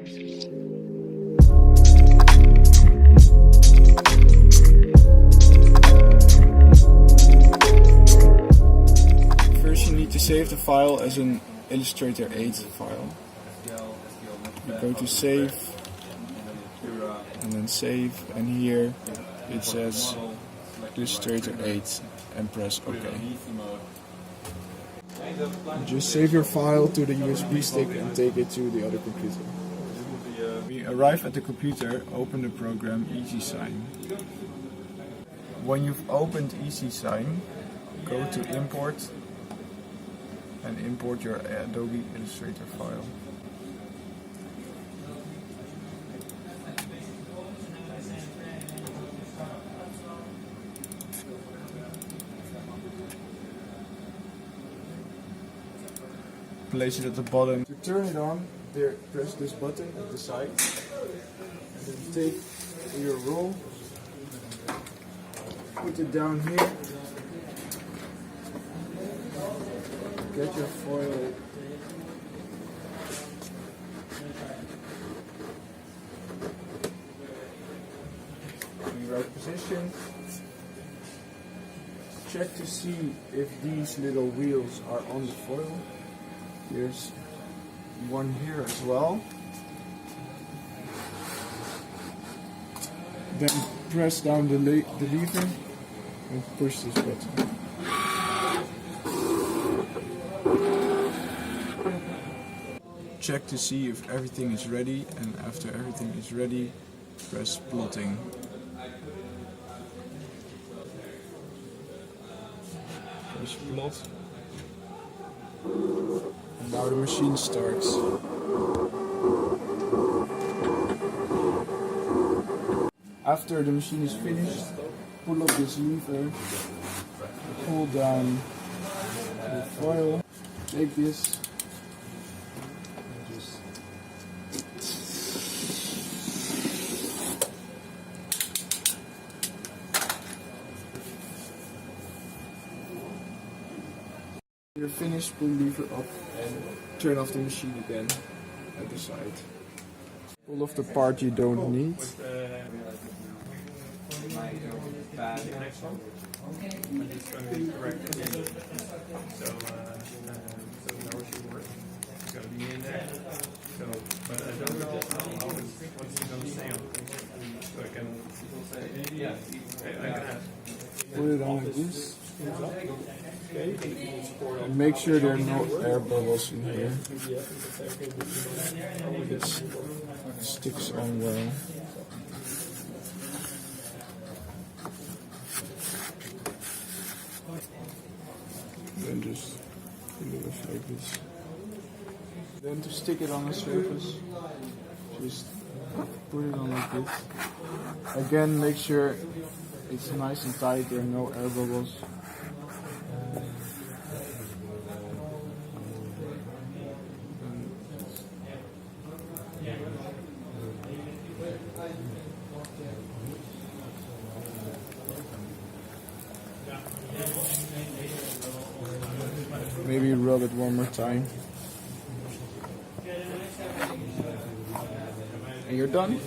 First you need to save the file as an Illustrator 8 file. You go to save and then save, and here it says Illustrator 8 and press OK. Just save your file to the USB stick and take it to the other computer. We arrive at the computer, open the program EasySign. When you've opened EasySign, go to Import and import your Adobe Illustrator file. Place it at the bottom. To turn it on, there, press this button at the side, and then take your roll, put it down here, get your foil, in the right position. Check to see if these little wheels are on the foil. Here's one here as well. Then press down the lever and push this button. Check to see if everything is ready, and after everything is ready, press plotting. Press plot. And now the machine starts. After the machine is finished, pull up this lever, pull down the foil, take this, and just you're finished, pull the lever up and turn off the machine again at the side. Pull off the part you don't need. Put it on like this. And make sure there are no air bubbles in here. It sticks on well. Then just put it off like this. Then to stick it on the surface, just put it on like this. Again, make sure it's nice and tight, there are no air bubbles. Maybe rub it one more time. And you're done.